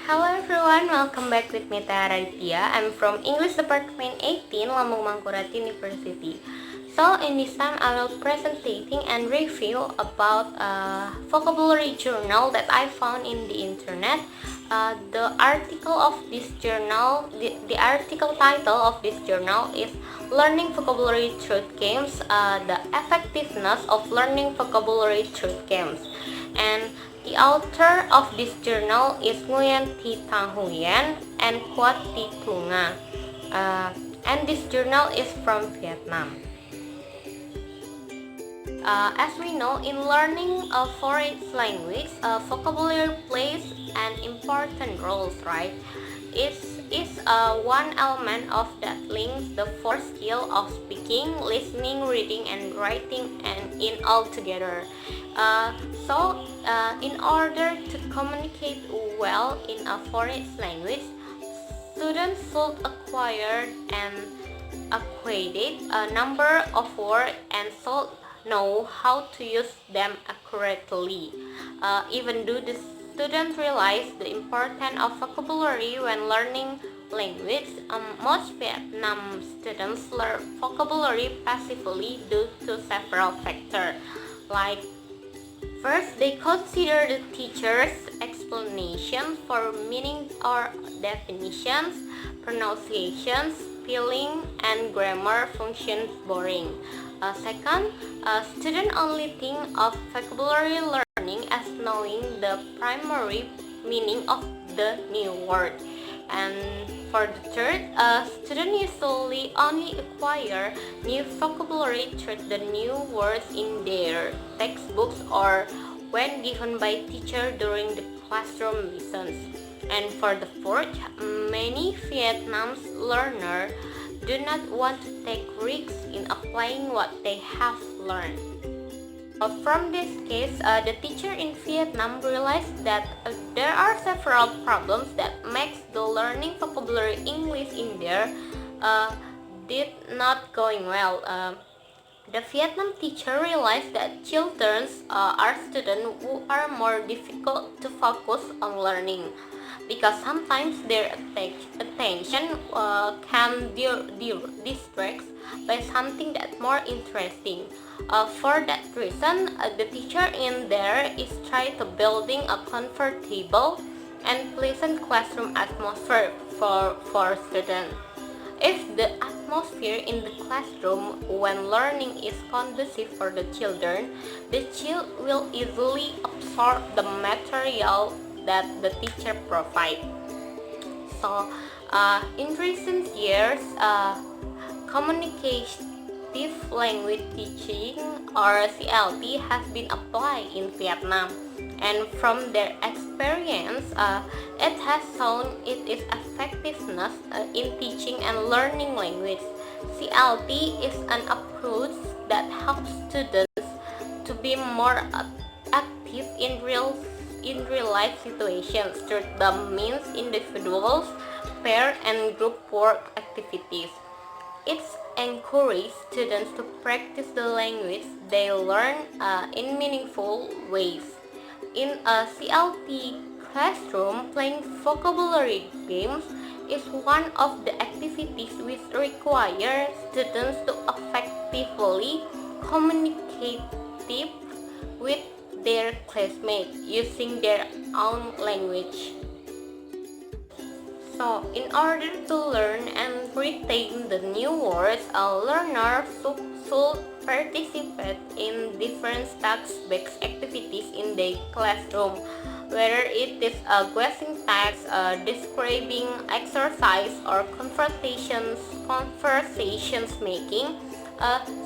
Hello everyone, welcome back with me Tara Raditya. I'm from English Department 18, Lambung Mangkurat University. So in this time I will presenting and review about a vocabulary journal that I found in the internet. The article of this journal, the article title of this journal is Learning Vocabulary Through Games, the effectiveness of learning vocabulary through games. And the author of this journal is Nguyen Thi Thanh Huyen and Quoc Thi Thu Nga. And this journal is from Vietnam. As we know, in learning a foreign language, vocabulary plays an important role, right? It is one element of that links the four skills of speaking, listening, reading, and writing, and in all together. In order to communicate well in a foreign language, students should acquire and acquire a number of words and should know how to use them accurately. Even though the students realize the importance of vocabulary when learning language, most Vietnam students learn vocabulary passively due to several factors. Like, first, they consider the teacher's explanation for meaning or definitions, pronunciations, spelling, and grammar functions boring. Second, students only think of vocabulary learning as knowing the primary meaning of the new word. And for the third, students usually only acquire new vocabulary through the new words in their textbooks or when given by teacher during the classroom lessons. And for the fourth, many Vietnamese learners do not want to take risks in applying what they have learned. From this case, the teacher in Vietnam realized that there are several problems that makes the learning vocabulary English in there did not going well. The Vietnam teacher realized that children are students who are more difficult to focus on learning because sometimes their attention can distract by something that's more interesting. For that reason, the teacher in there is trying to building a comfortable and pleasant classroom atmosphere for students. If the atmosphere in the classroom when learning is conducive for the children, the child will easily absorb the material that the teacher provides. So, in recent years, communicative language teaching or CLT has been applied in Vietnam, and from their experience, it has shown its effectiveness in teaching and learning language. CLT is an approach that helps students to be more active in real life situations through the means individuals, pair, and group work activities. It encourages students to practice the language they learn in meaningful ways. In a CLT classroom, playing vocabulary games is one of the activities which require students to effectively communicate with their classmates using their own language. So, in order to learn and retain the new words, a learner should participate in different text-based activities in the classroom, whether it is a guessing text, describing exercise, or conversations making.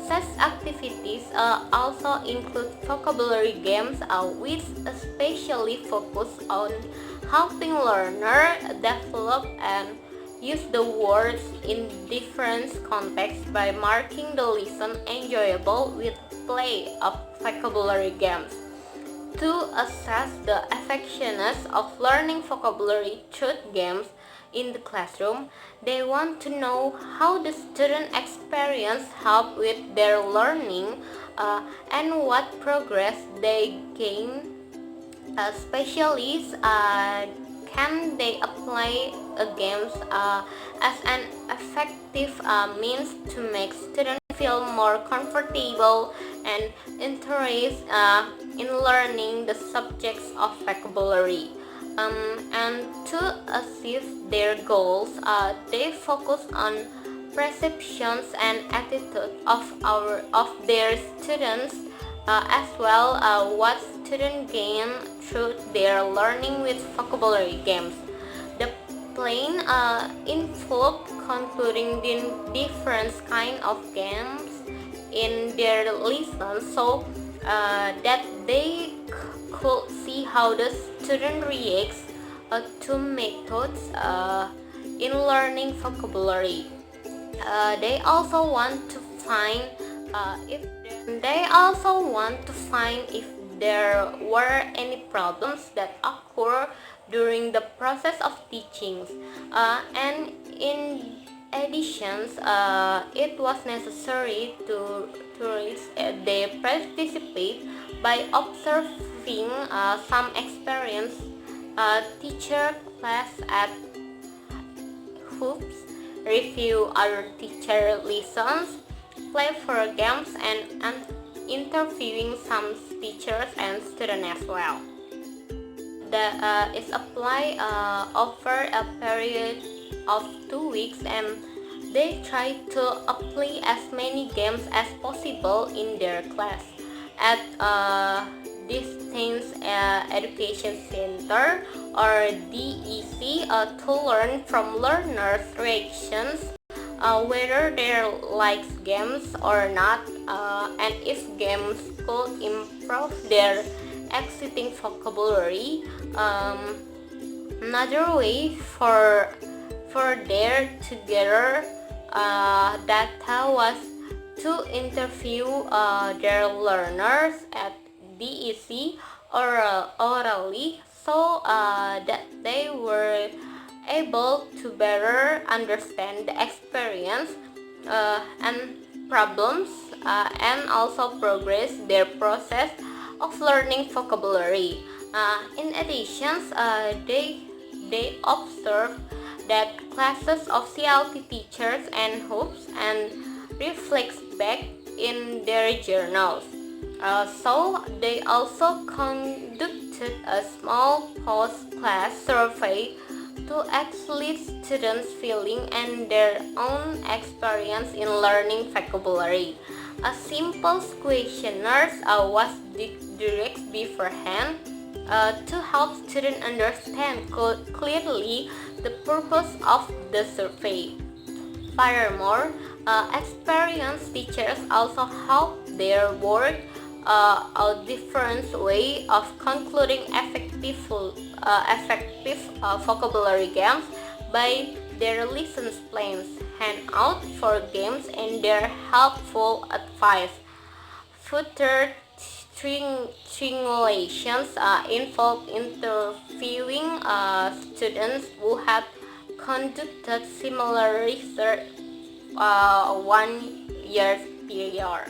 Such activities also include vocabulary games, which especially focus on helping learners develop and use the words in different contexts by marking the lesson enjoyable with play of vocabulary games. To assess the effectiveness of learning vocabulary through games in the classroom, they want to know how the student experience help with their learning and what progress they gain. Specialists can they apply games as an effective means to make students feel more comfortable and interested in learning the subjects of vocabulary. And to achieve their goals, they focus on perceptions and attitudes of their students, as well what students gain through their learning with vocabulary games. The plan involved concluding the different kind of games in their lessons so that they could see how the student reacts to methods in learning vocabulary. They also want to find if there were any problems that occur during the process of teaching, and in addition, it was necessary to they participate by observing some experienced teacher class at hoops, review other teacher lessons, play for games, and interviewing some teachers and students as well. That is applied over a period of 2 weeks, and they try to apply as many games as possible in their class at Distance Education Center or DEC to learn from learners' reactions, whether they like games or not, and if games could improve their existing vocabulary. Another way for their together data was to interview their learners at DEC or orally, so that they were able to better understand the experience and problems, and also progress their process of learning vocabulary. In addition, they observe that classes of CLT teachers and hopes and reflects back in their journals. So they also conducted a small post-class survey to actually students' feeling and their own experience in learning vocabulary. A simple questionnaire was directed beforehand to help students understand clearly the purpose of the survey. Furthermore, experienced teachers also help their work a different way of concluding effective vocabulary games by their lesson plans, handout for games, and their helpful advice. Further stimulations involve interviewing students who have conducted similar research 1 year period.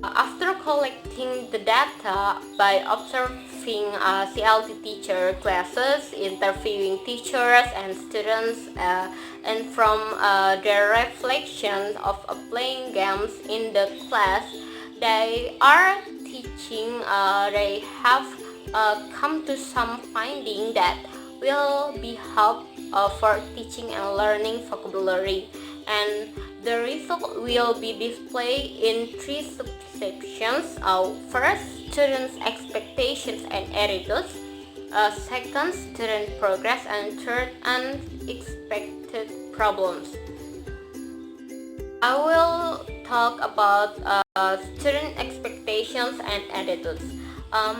After collecting the data by observing CLT teacher classes, interviewing teachers and students, and from their reflection of playing games in the class they are teaching, they have come to some finding that will be help for teaching and learning vocabulary, and the result will be displayed in 3 subsections. First, students' expectations and attitudes. Second, student progress, and third, unexpected problems. I will talk about student expectations and attitudes.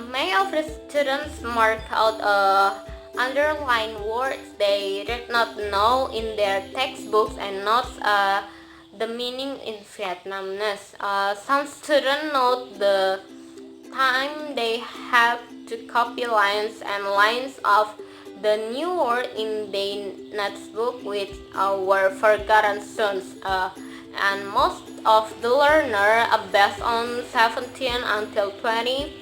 Many of the students mark out underlined words they did not know in their textbooks and notes the meaning in Vietnamese. Some students note the time they have to copy lines and lines of the new word in their notebook which were forgotten soon. And most of the learner, based on 17 until 20%,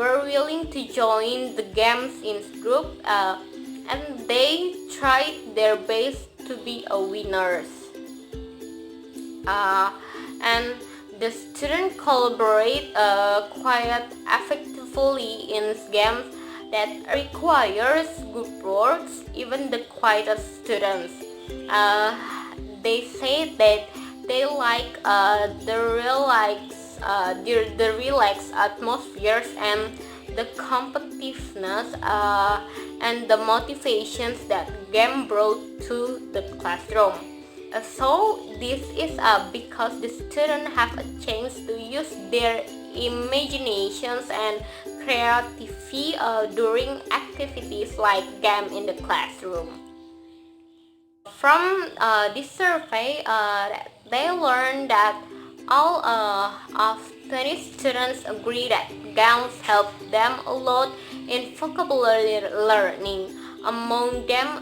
were willing to join the games in group, and they tried their best to be a winners. And the students collaborate quite effectively in games that requires group works. Even the quietest students, they say that they like the relaxed atmospheres and the competitiveness and the motivations that game brought to the classroom. So this is because the students have a chance to use their imaginations and creativity during activities like game in the classroom. From this survey, they learned that all of 20 students agree that games help them a lot in vocabulary learning. Among them,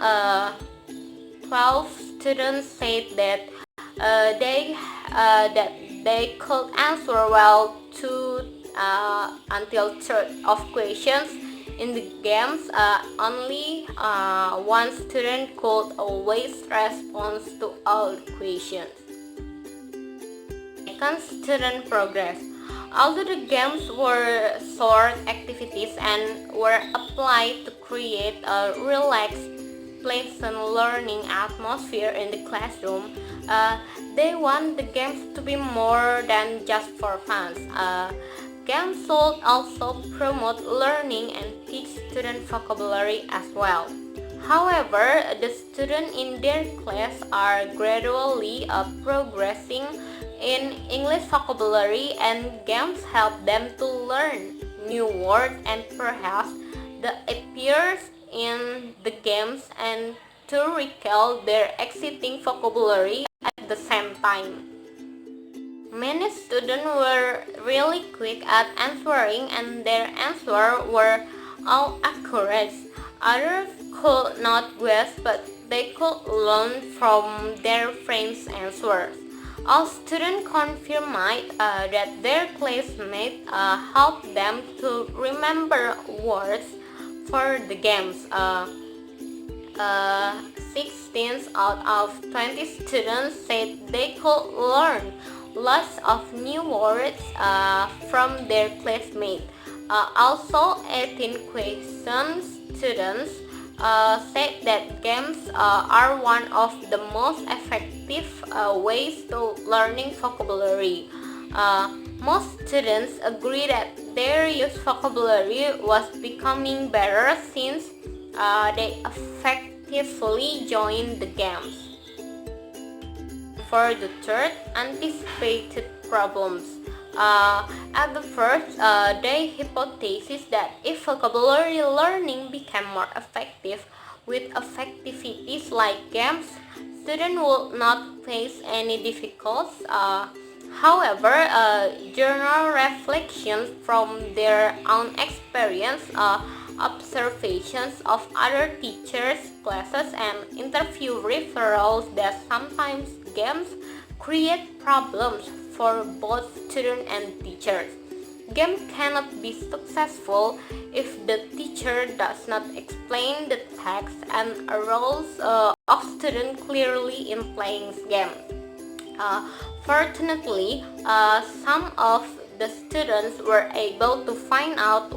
12 students said that they could answer well to until third of questions. In the games, only one student could always respond to all questions. Second, student progress. Although the games were short activities and were applied to create a relaxed, pleasant learning atmosphere in the classroom, they want the games to be more than just for fun. Games should also promote learning and teach student vocabulary as well. However, the students in their class are gradually progressing in English vocabulary, and games help them to learn new words and perhaps the appears in the games and to recall their existing vocabulary at the same time. Many students were really quick at answering and their answers were all accurate. Others could not guess, but they could learn from their friends' answers. All students confirmed that their classmates helped them to remember words for the games. 16 out of 20 students said they could learn lots of new words from their classmates. Also, 18 question students said that games are one of the most effective ways to learning vocabulary. Most students agree that their use vocabulary was becoming better since they effectively joined the games. For the third, anticipated problems. At the first, they hypothesized that if vocabulary learning became more effective with activities like games, students would not face any difficulties. However, journal reflections from their own experience, observations of other teachers' classes, and interview referrals that sometimes games create problems for both students and teachers. Game cannot be successful if the teacher does not explain the text and roles of students clearly in playing games. Fortunately, some of the students were able to find out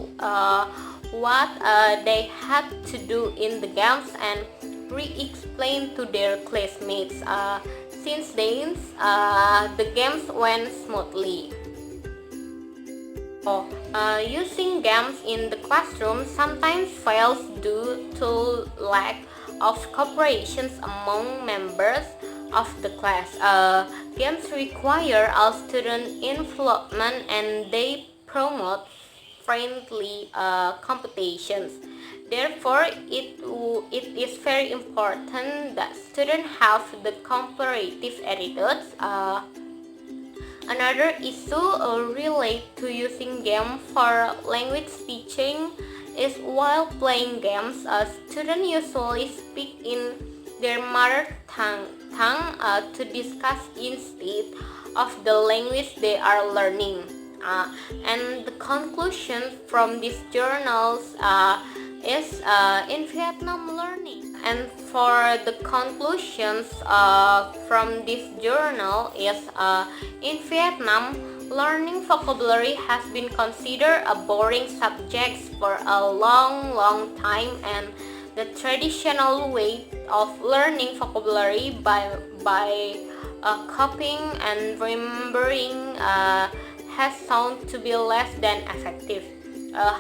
what they had to do in the games and re-explain to their classmates. Since then, the games went smoothly. Using games in the classroom sometimes fails due to lack of cooperation among members of the class. Games require all student involvement and they promote friendly competitions. Therefore, it is very important that students have the comparative attitudes. Another issue related to using games for language teaching is while playing games, students usually speak in their mother tongue to discuss instead of the language they are learning. And the conclusion from these journals is in Vietnam learning. And for the conclusions from this journal is in Vietnam, learning vocabulary has been considered a boring subject for a long time, and the traditional way of learning vocabulary by copying and remembering has shown to be less than effective.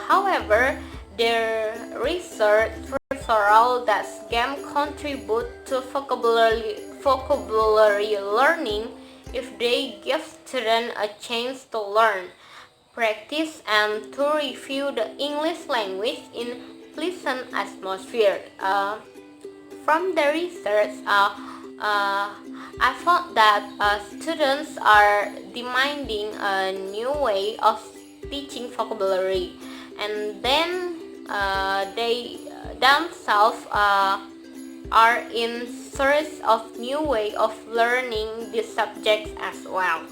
However, their research reveals that games contribute to vocabulary learning if they give students a chance to learn, practice, and to review the English language in pleasant atmosphere. From the research, I found that students are demanding a new way of teaching vocabulary, and then they themselves are in search of new way of learning these subjects as well.